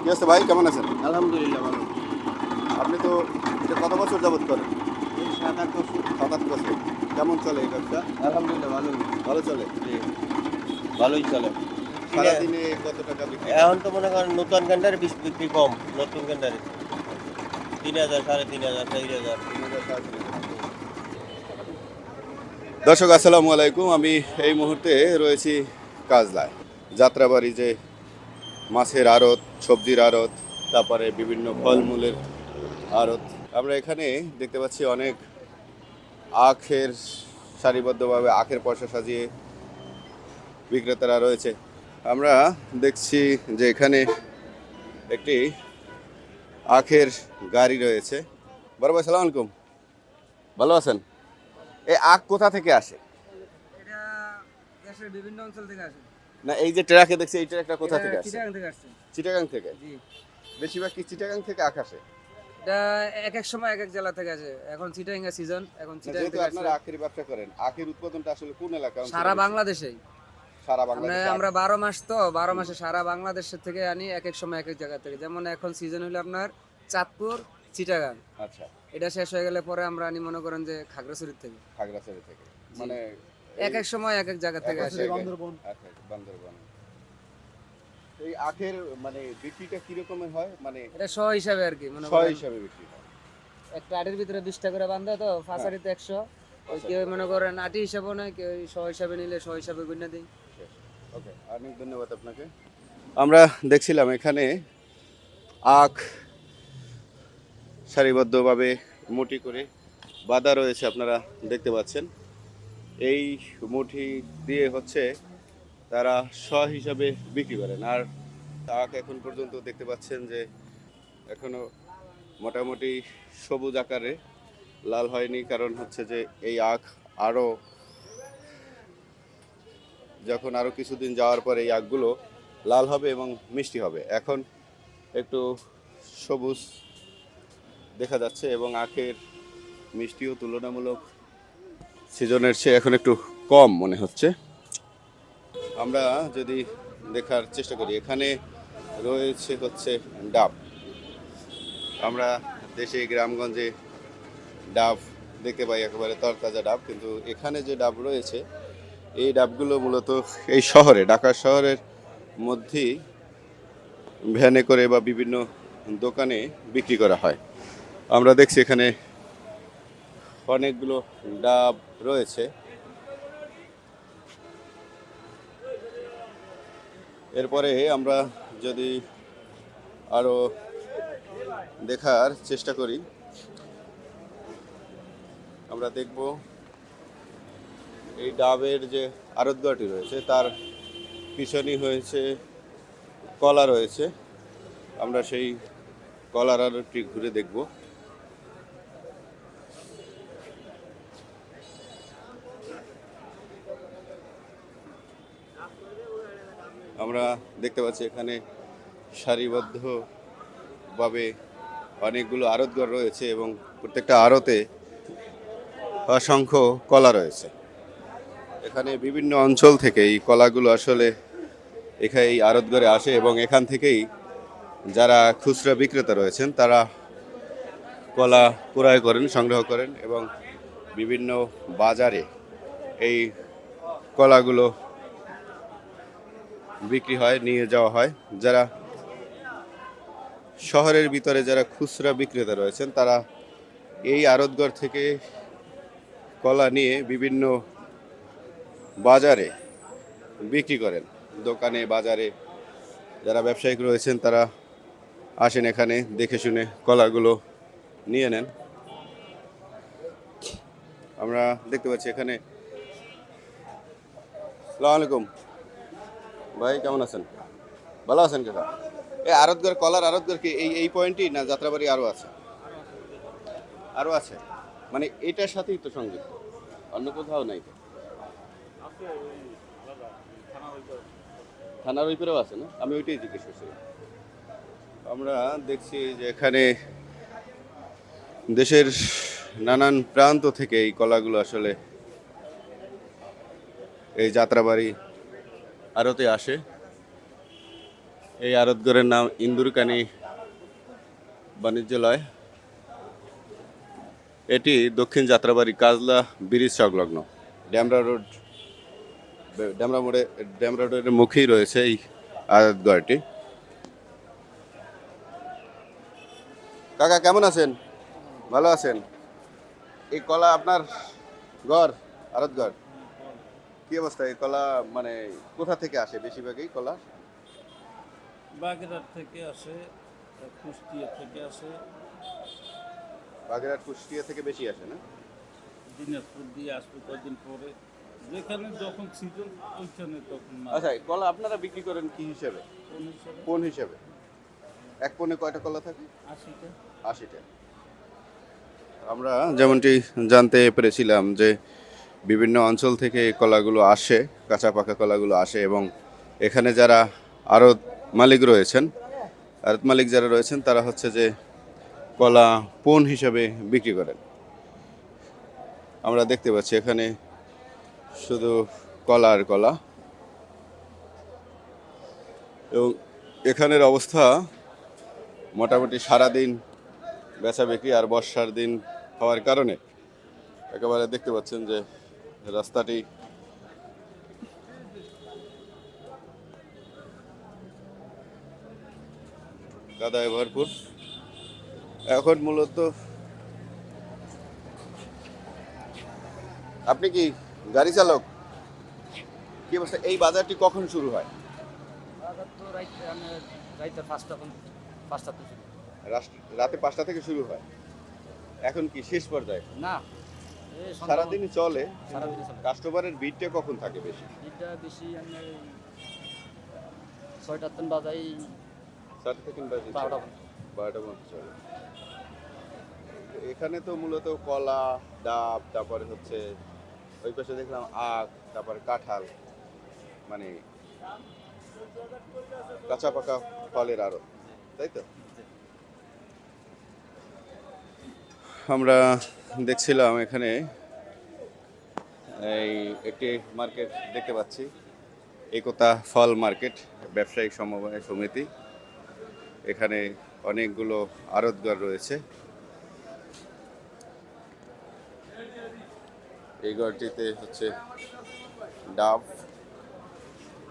কি আছে ভাই, কেমন আছেন? আলহামদুলিল্লাহ ভালো। আপনি তো এটা কত বছর যাবত করেন? এই ৭-৮ বছর। 7-8 বছর। কেমন চলে এই ব্যবসা? আলহামদুলিল্লাহ ভালোই। ভালো চলে? জি, ভালোই চলে। কিনে সারাদিনে কত টাকা বিক্রি করেন? এখন তো মনে করেন নতুন গ্যান্ডারে বিক্রি কম। নতুন গ্যান্ডারে ৩,০০০, ৩,৫০০, ৪,০০০। 3,000, 3,500। দর্শক আসসালামু আলাইকুম। আমি এই মুহূর্তে রয়েছি কাজলায়। যাত্রাবাড়ি যে মাছের আড়ত, সবজির আড়ত, তারপরে বিভিন্ন ফলমূলের আড়ত। আমরা এখানে দেখতে পাচ্ছি অনেক আখের, সারিবদ্ধভাবে আখের পয়সা সাজিয়ে বিক্রেতারা রয়েছে। আমরা দেখছি যে এখানে একটি আখের গাড়ি রয়েছে। বড় ভাই, সালাম আলাইকুম, ভালো আছেন? এই আখ কোথা থেকে আসে? এটা দেশের বিভিন্ন অঞ্চল থেকে আসে। না, এই যে ট্রাকে দেখছি, এই ট্রাকটা কোথা এটা থেকে আসে? চিটাগাং থেকে আসছে। চিটাগাং থেকে? জি। বেশিরভাগ কি চিটাগাং থেকে আখ আসে? এটা এক এক সময় এক এক জেলা থেকে আসে। এখন চিটাগাং এর সিজন, এখন চিটাগাং যেহেতু থেকে আপনারা আসছে। আখের ব্যবসা করেন, আখের উৎপাদনটা আসলে কোন এলাকা অঞ্চলে সারা বেশি? বাংলাদেশেই। সারা আমরা বাংলাদেশে আমরা 12 মাস তো 12 মাসে সারা বাংলাদেশের থেকে আনি, এক এক সময় এক এক জায়গা থেকে। যেমন এখন সিজন হলো আপনার চাঁদপুর, চিটাগাং। আচ্ছা, এটা শেষ হয়ে গেলে পরে আমরা আনি মনে করেন যে খাগড়াছড়ি থেকে। খাগড়াছড়ি থেকে। জি। মানে এক এক সময় এক এক জায়গা থেকে আসে। বান্দরবন। আচ্ছা, বান্দরবন। এই আখের মানে বিক্রিটা কি রকমের হয়? মানে এটা শ হিসাবে আর কি মনে শ করেন। হিসাবে বিক্রি হয়? একটা আটির ভিতরে 20টা করে বান্ধা তো ফাঁসারিতে 100। ওই কেউ মনে করেন আটি হিসাবও নয়, কেউ শ হিসাবে নিলে শ হিসাবে গুণা দিই। ওকে, অনেক ধন্যবাদ আপনাকে। আমরা দেখছিলাম এখানে আখ সারিবদ্ধভাবে মুঠি করে বাঁধা রয়েছে, আপনারা দেখতে পাচ্ছেন। এই মুঠি দিয়ে হচ্ছে তারা শ হিসাবে বিক্রি করেন। আর আখ এখন পর্যন্ত দেখতে পাচ্ছেন যে এখনো মোটামুটি সবুজ আকারে, লাল হয়নি। কারণ হচ্ছে যে এই আখ আরও, যখন আরও কিছুদিন যাওয়ার পরে এই আখগুলো লাল হবে এবং মিষ্টি হবে। এখন একটু সবুজ দেখা যাচ্ছে এবং আখের মিষ্টিও তুলনামূলক সিজনের চেয়ে এখন একটু কম মনে হচ্ছে। আমরা যদি দেখার চেষ্টা করি, এখানে রয়েছে হচ্ছে ডাব। আমরা দেশে গ্রামগঞ্জে ডাব দেখতে পাই, একেবারে তরতাজা ডাব, কিন্তু এখানে যে ডাব রয়েছে এই ডাবগুলো মূলত এই শহরে, ঢাকা শহরের মধ্যেই ভ্যানে করে বা বিভিন্ন দোকানে বিক্রি করা হয়। আমরা দেখছি এখানে অনেকগুলো ডাব রয়েছে। এরপরে আমরা যদি আরও দেখার চেষ্টা করি, আমরা দেখব এই ডাবের যে আড়তগাটি রয়েছে তার পিছনই হয়েছে কলা রয়েছে। আমরা সেই কলার আড়তটি ঘুরে দেখব। আমরা দেখতে পাচ্ছি এখানে সারিবদ্ধভাবে অনেকগুলো আড়তঘর রয়েছে এবং প্রত্যেকটা আড়তে অসংখ্য কলা রয়েছে। এখানে বিভিন্ন অঞ্চল থেকে এই কলাগুলো আসলে এখানে এই আড়তঘরে আসে এবং এখান থেকেই যারা খুচরা বিক্রেতা রয়েছেন তারা কলা ক্রয় করেন, সংগ্রহ করেন এবং বিভিন্ন বাজারে এই কলাগুলো বিক্রি হয়, নিয়ে যাওয়া হয়। যারা শহরের ভিতরে যারা খুচরা বিক্রেতা রয়েছেন তারা এই আড়তঘর থেকে কলা নিয়ে বিভিন্ন বাজারে বিক্রি করেন। দোকানে, বাজারে যারা ব্যবসায়িক রয়েছেন তারা আসেন, এখানে দেখে শুনে কলাগুলো নিয়ে নেন। আমরা দেখতে পাচ্ছি এখানে। আসসালামু আলাইকুম ভাই, কেমন আছেন? ভালো আছেন কাকা? এই আড়তঘর, কলার আড়তঘর কি এই এই পয়েন্টই, না যাত্রাবাড়ি আরও আছে? আরও আছে, মানে এটার সাথেই তো সংযুক্ত, অন্য কোথাও নাই তো? থানার ওই পারেও আছে না? আমি ওইটাই জিজ্ঞেস করছিলাম। আমরা দেখছি যে এখানে দেশের নানান প্রান্ত থেকে এই কলাগুলো আসলে এই যাত্রাবাড়ি আড়তে আসে। এই আড়তঘরের নাম ইন্দুরকানী বাণিজ্যালয়। এটি দক্ষিণ যাত্রাবাড়ি কাজলা ব্রিজ সংলগ্ন ড্যামরা রোড, ড্যামরা রোডের মুখেই রয়েছে এই আড়তঘরটি। কাকা কেমন আছেন? ভালো আছেন? এই কলা আপনার ঘর, আড়তঘর? কি অবস্থা এই কলা, মানে কোথা থেকে আসে বেশিরভাগই কলা? বাগেরহাট থেকে আসে, কুষ্টিয়া থেকে আসে, বাগেরহাট কুষ্টিয়া থেকে বেশি আসে না? দিনাজপুর দিয়ে আসবে কয়েকদিন পরে, যেখানে যখন সিজন ওইখানে তখন মাল। আচ্ছা, এই কলা আপনারা বিক্রি করেন কি হিসেবে? কোন হিসাবে? পোন হিসেবে। এক পোনে কয়টা কলা থাকে? 80টা। 80টা। আমরা যেমনটি জানতে পেরেছিলাম যে বিভিন্ন অঞ্চল থেকে এই কলাগুলো আসে, কাঁচা পাকা কলাগুলো আসে, এবং এখানে যারা আড়ত মালিক রয়েছেন, আড়ত মালিক যারা রয়েছেন তারা হচ্ছে যে কলা পোন হিসাবে বিক্রি করেন। আমরা দেখতে পাচ্ছি এখানে শুধু কলা আর কলা, এবং এখানের অবস্থা মোটামুটি সারাদিন বেচা বিক্রি, আর বর্ষার দিন হওয়ার কারণে একেবারে দেখতে পাচ্ছেন যে রাস্তাটি কাদায় ভরপুর। এখন মূলত আপনি কি গাড়ি চালক? কি অবস্থা, এই বাজারটি কখন শুরু হয়? বাজার তো রাইতে 5টা থেকে। রাতে 5টা থেকে শুরু হয়, এখন কি শেষ পর্যায়ে? না, সারাদিনই চলে, সারাদিন চলে। কাস্টমারের ভিড়টা কখন থাকে বেশি? এটা বেশি আমি 6টার দিন বাজাই 7টা থেকে 12টা। 12টা পর্যন্ত চলে। এখানে তো মূলত কলা, ডাব, তারপরে হচ্ছে ওই পাশে দেখলাম আখ, তারপরে কাঁঠাল, মানে কাঁচা পাকা ফলের আড়ত, তাই তো? আমরা দেখছিলাম এখানে এই একটি মার্কেট দেখতে পাচ্ছি, একতা ফল মার্কেট ব্যবসায়িক সমবায় সমিতি। এখানে অনেকগুলো আড়তঘর রয়েছে। এই ঘরটিতে হচ্ছে ডাব,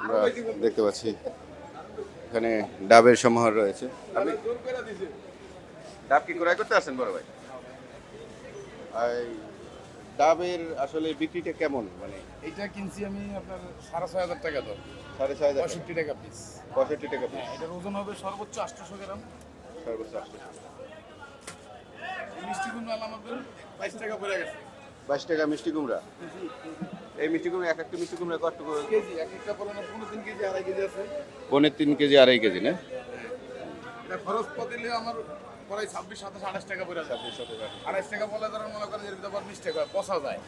আমরা দেখতে পাচ্ছি এখানে ডাবের সমাহার রয়েছে। আপনি ডাব কি ক্রয় করতে আসেন বড় ভাই? এই ডাবের আসলে বিক্রিটা কেমন, মানে? এইটা কিনছি আমি আপনার 6,500 টাকা দাম, 6,500 65 টাকা পিস। 65 টাকা পিস, এটার ওজন হবে সর্বোচ্চ 800 গ্রাম। সর্বোচ্চ 800। এই মিষ্টি কুমড়া আমাদের 22 টাকা পড়ে গেছে 22 টাকা মিষ্টি কুমড়া। এই মিষ্টি কুমড়া, এক একটা মিষ্টি কুমড়া কত করে? কেজি, এক একটা পড়ে না 3 কেজি 2.5 কেজি আছে। 3.5 কেজি 2.5 কেজি না? এটা খরচ দিলে আমার প্রায় 26, 27, 28 টাকা পড়ে যায়। 28 টাকা বলে ধরেন মনে করেন এর ভিতরে 20 টাকা পচা যায়।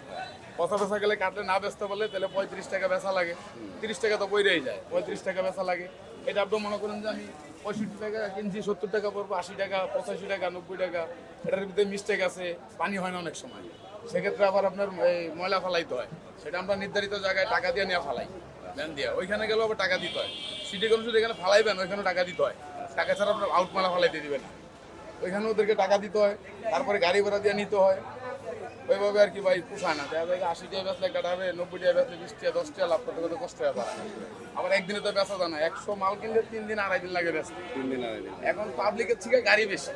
পচা বেচা গেলে কাটলে না বেচতে বলে তাহলে 35 টাকা বেচা লাগে, 30 টাকা তো বইরেই যায়, 35 টাকা বেচা লাগে। এটা আপনি মনে করেন যে আমি 65 টাকা কিনছি, 70 টাকা পড়বো, 80 টাকা, 85 টাকা, 90 টাকা। এটার ভিতরে মিস্টেক আছে, পানি হয় না অনেক সময়, সেক্ষেত্রে আবার আপনার এই ময়লা ফালাইতে হয়। সেটা আমরা নির্ধারিত জায়গায় টাকা দিয়ে নিয়ে ফালাই, ব্যান দিয়ে। ওইখানে গেলেও আবার টাকা দিতে হয়। সিটি কর্মসূচি এখানে ফালাইবেন, ওইখানেও টাকা দিতে হয়। টাকা ছাড়া আপনার আউট মালা ফালাইতে দিবেন না, ওইখানে ওদেরকে টাকা দিতে হয়। তারপরে গাড়ি ভাড়া দিয়ে নিতে হয়। ওইভাবে আর কি ভাই পোষায় না। দেখা যায় 80 টাকা বেচলে কাটাবে, 90 টাকা বেচলে 20 টাকা, 10 টাকা লাভ করতে করতে কষ্ট হয়ে পারে। আবার একদিনে তো বেচা যায় না, 100 মাল কিনলে 3 দিন 2.5 দিন লাগে বেচতে। 3 দিন 2.5 দিন। এখন পাবলিকের থেকে গাড়ি বেশি,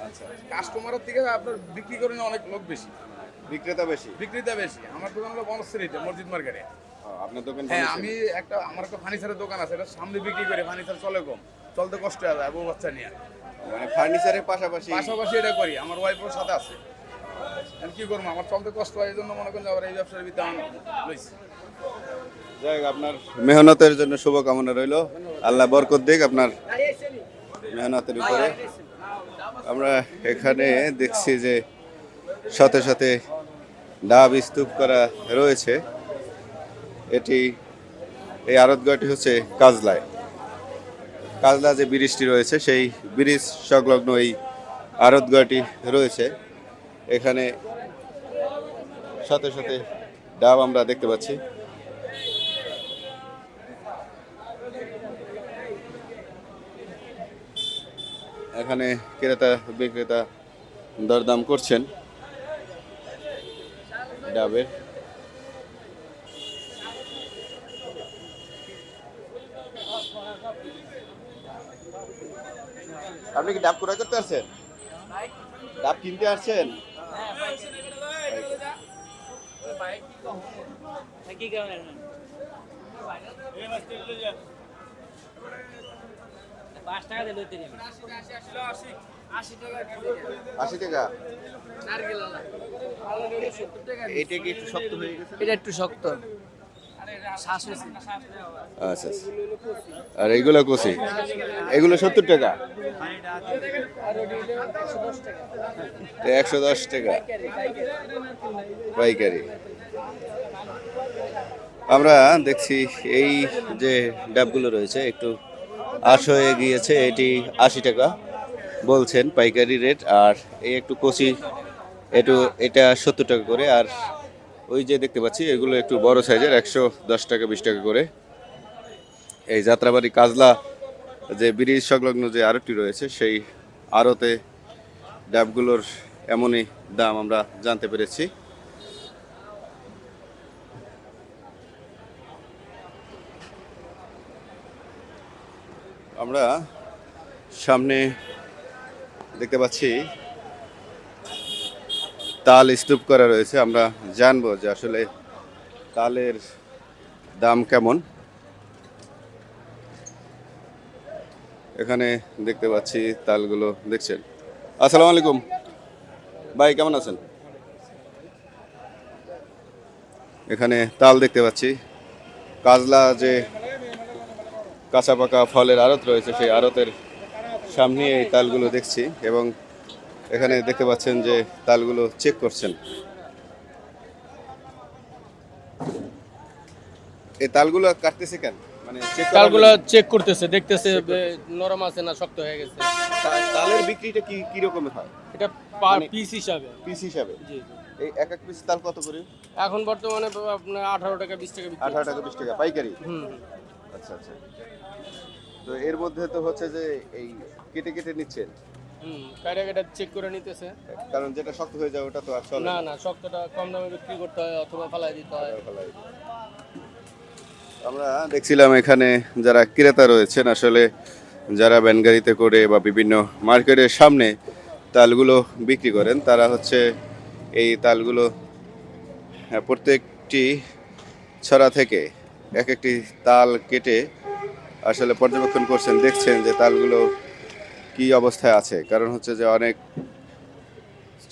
আচ্ছা, কাস্টমারের থেকে আপনার বিক্রি করেন অনেক লোক বেশি, বিক্রেতা বেশি। বিক্রেতা বেশি। আমার দোকান হলো বনশ্রীতে, মসজিদ মার্কেটে। আপনার দোকান? হ্যাঁ, আমি আমার একটা ফার্নিচারের দোকান আছে, এটা সামনে বিক্রি করে। ফার্নিচার চলে কম, চলতে কষ্ট হয়ে যায় বউ বাচ্চা নিয়ে। মানে ফার্নিচারের পাশাপাশি পাশাপাশি এটা করি, আমার ওয়াইফের সাথে আছে। আমি কি করবো, আমার চলতে কষ্ট হয়, এই জন্য মনে করেন যে আবার এই ব্যবসার ভিতরে আমি লইছি। যাই হোক, আপনার মেহনতের জন্য শুভকামনা রইল, আল্লাহ বরকত দিক আপনার মেহনতের উপরে। আমরা এখানে দেখছি যে সাথে সাথে ডাব স্তূপ করা রয়েছে। এটি, এই আড়তঘরটি হচ্ছে কাজলায়, কাজলা যে ব্রিজটি রয়েছে সেই ব্রিজ সংলগ্ন এই আড়তঘরটি রয়েছে। এখানে সাথে সাথে ডাব আমরা দেখতে পাচ্ছি। এখানে ক্রেতা বিক্রেতা দরদাম করছেন ডাবের। আপনি কি ডাব ক্রয় করতে আসছেন? ডাব কিনতে আসছেন? আশি টাকা। এটা কি একটু শক্ত হয়ে গেছে? এটা একটু শক্ত। আচ্ছা, আর এগুলো কচি, এগুলো 70 টাকা, 110 টাকা পাইকারি। আমরা দেখছি এই যে ডাবগুলো রয়েছে একটু আশ হয়ে গিয়েছে, এটি 80 টাকা বলছেন পাইকারি রেট। আর এই একটু কচি এটা 70 টাকা করে। আর ওই যে দেখতে পাচ্ছি এগুলো একটু বড় সাইজের, 110 টাকা 20 টাকা করে। এই যাত্রাবাড়ি কাজলা যে ব্রিজ সংলগ্ন যে আড়তটি রয়েছে, সেই আড়তে ডাবগুলোর এমনই দাম আমরা জানতে পেরেছি। আমরা সামনে দেখতে পাচ্ছি তাল স্তূপ করা রয়েছে। আমরা জানবো যে আসলে তালের দাম কেমন। এখানে দেখতে পাচ্ছি তালগুলো দেখছেন। আসসালামু আলাইকুম ভাই, কেমন আছেন? এখানে তাল দেখতে পাচ্ছি, কাজলা যে কাঁচা পাকা ফলের আড়ত রয়েছে সেই আড়তের সামনে এই তালগুলো দেখছি। এবং এখানে দেখতে পাচ্ছেন যে তালগুলো চেক করছেন। এই তালগুলো কাটতেছে কেন? মানে তালগুলো চেক করতেছে, দেখতেছে নরম আছে না শক্ত হয়ে গেছে। তালের বিক্রিটা কি রকমের হয়? এটা মানে- পিস হিসাবে। পিস হিসাবে? জি জি। এই এক এক পিস তাল কত করে? এখন বর্তমানে আপনার 18 টাকা 20 টাকা বিক্রি 18 টাকা 20 টাকা পাইকারি। হুম। আচ্ছা আচ্ছা। তো এর মধ্যে তো হচ্ছে যে এই কেটে কেটে নিচ্ছেন, কাটা চেক করে নিতেছে। কারণ যেটা শক্ত হয়ে যায় ওটা তো আর চলে না না, শক্তটা কম দামে বিক্রি করতে হয় অথবা ফালাই দিতে হয়। আমরা দেখছিলাম এখানে যারা ক্রেতা রয়েছেন, আসলে যারা ভ্যান গাড়িতে করে বা বিভিন্ন মার্কেটের সামনে তালগুলো বিক্রি করেন, তারা হচ্ছে এই তালগুলো প্রত্যেকটি ছড়া থেকে এক একটি তাল কেটে আসলে পর্যবেক্ষণ করছেন, দেখছেন যে তালগুলো কি অবস্থায় আছে। কারণ হচ্ছে যে অনেক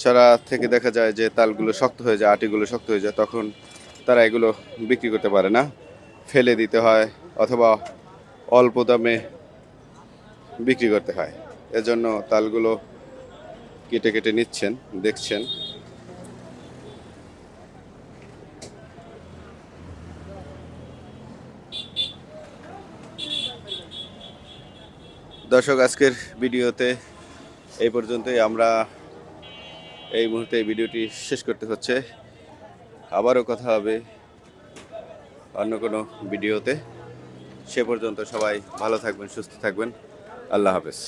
ছড়া থেকে দেখা যায় যে তালগুলো শক্ত হয়ে যায়, আটিগুলো শক্ত হয়ে যায়, তখন তারা এগুলো বিক্রি করতে পারে না, ফেলে দিতে হয় অথবা অল্প দামে বিক্রি করতে হয়। এজন্য তালগুলো কেটে কেটে নিচ্ছেন, দেখছেন। দর্শক, আজকের ভিডিওতে এই পর্যন্তই। আমরা এই মুহূর্তে এই ভিডিওটি শেষ করতে হচ্ছে। আবারও কথা হবে অন্য কোনো ভিডিওতে। সে পর্যন্ত সবাই ভালো থাকবেন, সুস্থ থাকবেন। আল্লাহ হাফেজ।